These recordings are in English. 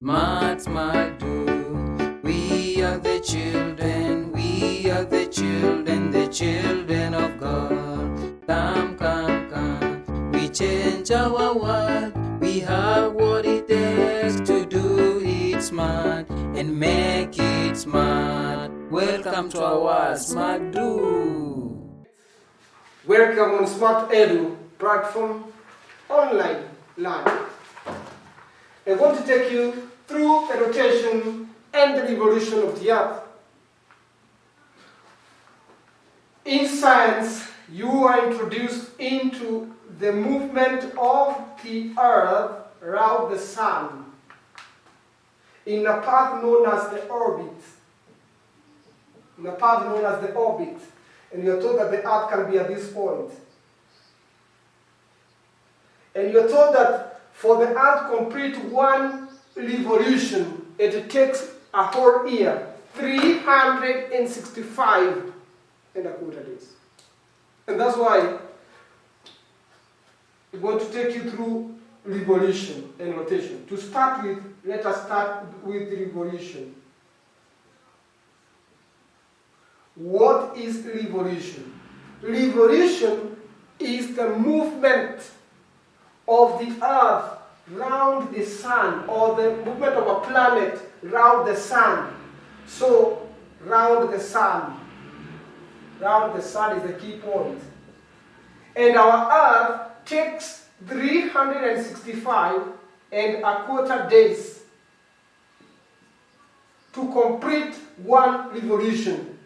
Smart, smart, do. We are the children, the children of God. Come, come, come. We change our world. We have what it takes to do it smart and make it smart. Welcome to our Smart Do. Welcome on Smart Edu platform online learning. I want to take you through the rotation and the revolution of the earth. In science, you are introduced into the movement of the earth around the sun in a path known as the orbit. And you're told that the earth can be at this point. And you're told that for the earth to complete one revolution, it takes a whole year, 365 and a quarter days. And that's why we want to take you through revolution and rotation. To start with, let us start with the revolution. What is revolution? Revolution is the movement of the earth round the sun, or the movement of a planet round the sun. So, round the sun. Round the sun is the key point. And our earth takes 365 and a quarter days to complete one revolution.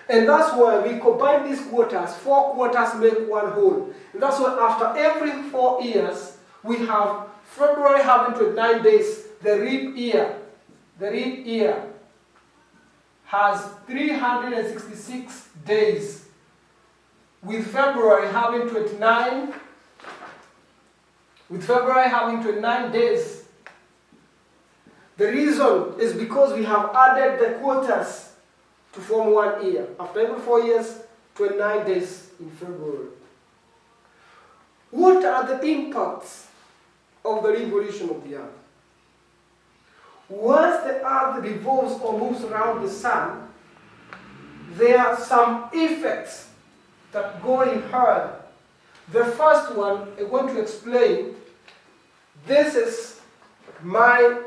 And that's why we combine these quarters. 4 quarters make one whole. And that's why after every 4 years, we have February having 29 days. The leap year has 366 days. With February having 29 days. The reason is because we have added the quarters to form 1 year. After every 4 years, 29 days in February. What are the impacts of the revolution of the earth? Once the earth revolves or moves around the sun, there are some effects that go in her. The first one I'm going to explain. This is my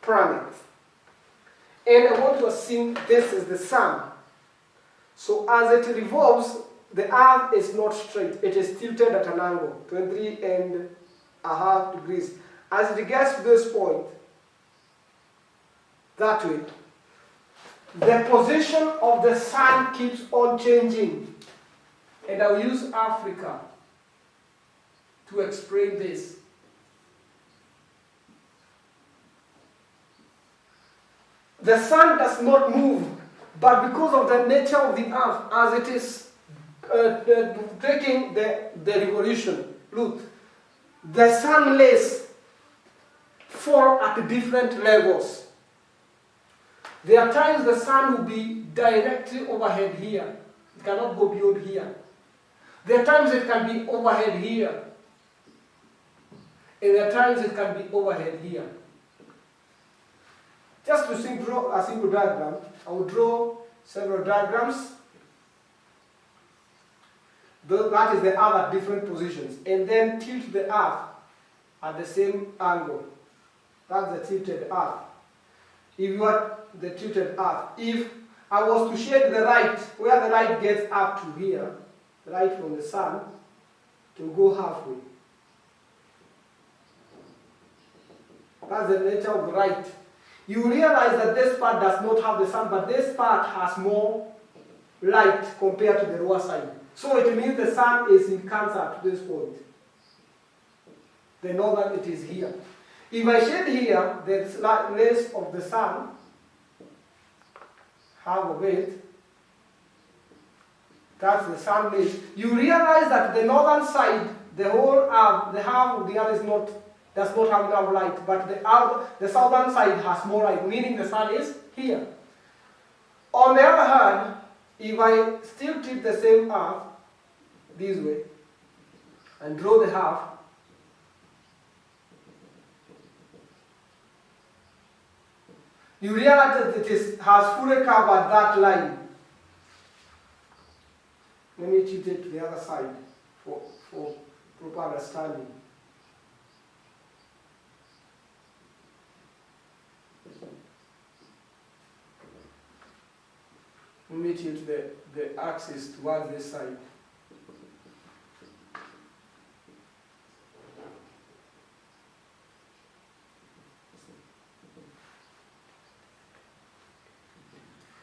planet. And I want to assume this is the sun. So as it revolves, the earth is not straight. It is tilted at an angle, 23.5 degrees. As it gets to this point, that way, the position of the sun keeps on changing. And I'll use Africa to explain this. The sun does not move, but because of the nature of the earth, as it is taking the revolution route, the sun rays fall at different levels. There are times the sun will be directly overhead here. It cannot go beyond here. There are times it can be overhead here. And there are times it can be overhead here. Just to draw a simple diagram, I will draw several diagrams. That is the earth at different positions. And then tilt the earth at the same angle. That's the tilted earth. If you are the tilted earth, if I was to shade the light, where the light gets up to here, the light from the sun, to go halfway. That's the nature of light. You realize that this part does not have the sun, but this part has more light compared to the lower side. So it means the sun is in Cancer to this point. The northern, it is here. If I shade here, the rays of the sun, half of it, that's the sun rays. You realize that the northern side, the whole earth, the half of the earth does not have enough light, but the southern side has more light, meaning the sun is here. On the other hand, if I still tilt the same earth this way and draw the half, You realize that has fully covered that line. Let me cheat it to the other side for proper understanding. Let me tilt the axis towards this side.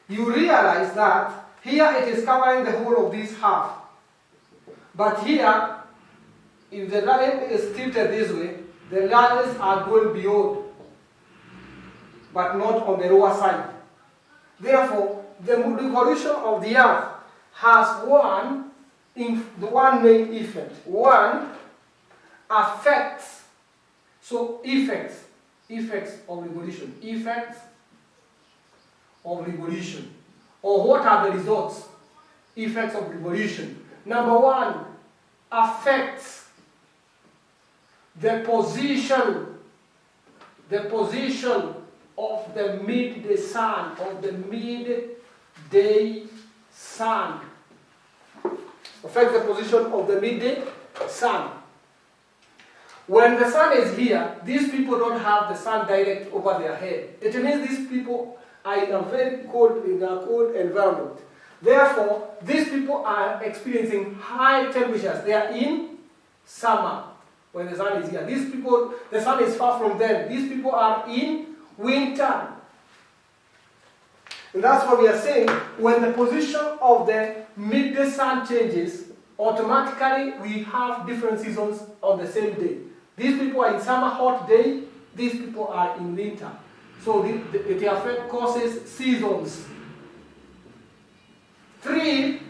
You realize that here it is covering the whole of this half. But here, if the line is tilted this way, the lines are going beyond, but not on the lower side. Therefore, the revolution of the earth has one main effect. One affects, so effects of revolution. Effects of revolution. Or what are the results? Effects of revolution. Number one, affects the position of the midday sun, affects the position of the midday sun. When the sun is here, these people don't have the sun direct over their head. It means these people are in a cold environment. Therefore, these people are experiencing high temperatures. They are in summer when the sun is here. These people, the sun is far from them. These people are in winter. And that's what we are saying. When the position of the midday sun changes, automatically we have different seasons on the same day. These people are in summer hot day. These people are in winter. So it affects causes seasons. 3,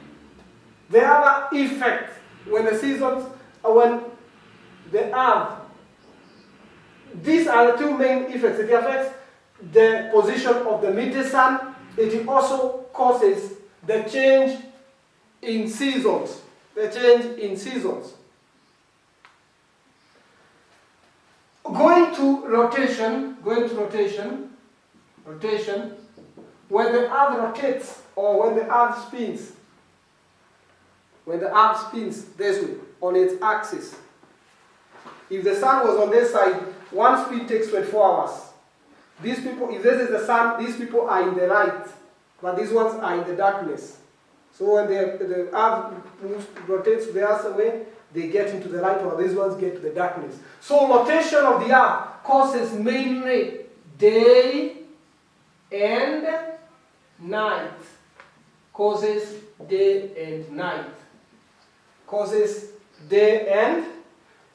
the other effect when the seasons, when the earth, these are the 2 main effects. It affects the position of the midday sun. It also causes the change in seasons. Going to rotation, when the earth rotates or when the earth spins, this way on its axis. If the sun was on this side, one spin takes 24 hours. These people, if this is the sun, these people are in the light, but these ones are in the darkness. So when the earth rotates the other way, they get into the light, or these ones get to the darkness. So rotation of the earth causes mainly day and night. Causes day and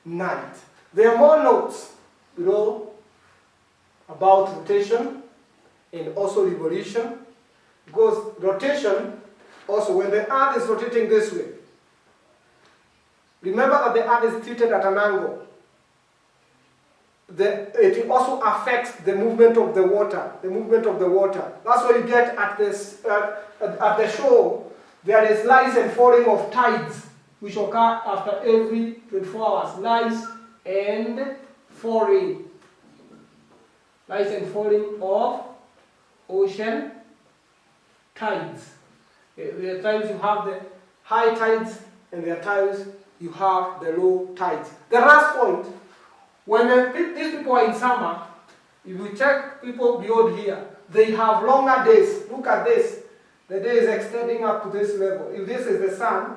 night. There are more notes below about rotation and also revolution. Because rotation, also when the earth is rotating this way, remember that the earth is tilted at an angle. It also affects the movement of the water. That's why you get at the shore, there is rise and falling of tides, which occur after every 24 hours. Rise and falling of ocean tides. There are times you have the high tides, and there are times you have the low tides. The last point, when these people are in summer, if you check people beyond here, they have longer days. Look at this. The day is extending up to this level. If this is the sun,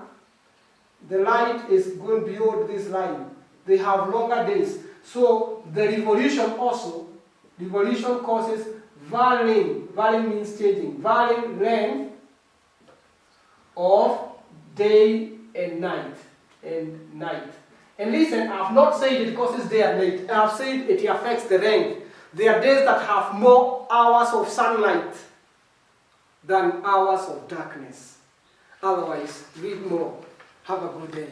the light is going beyond this line. They have longer days. So the revolution causes varying. Varying means changing. Varying length of day and night. And listen, I have not said it causes day and night. I have said it affects the length. There are days that have more hours of sunlight than hours of darkness. Otherwise, read more. Have a good day.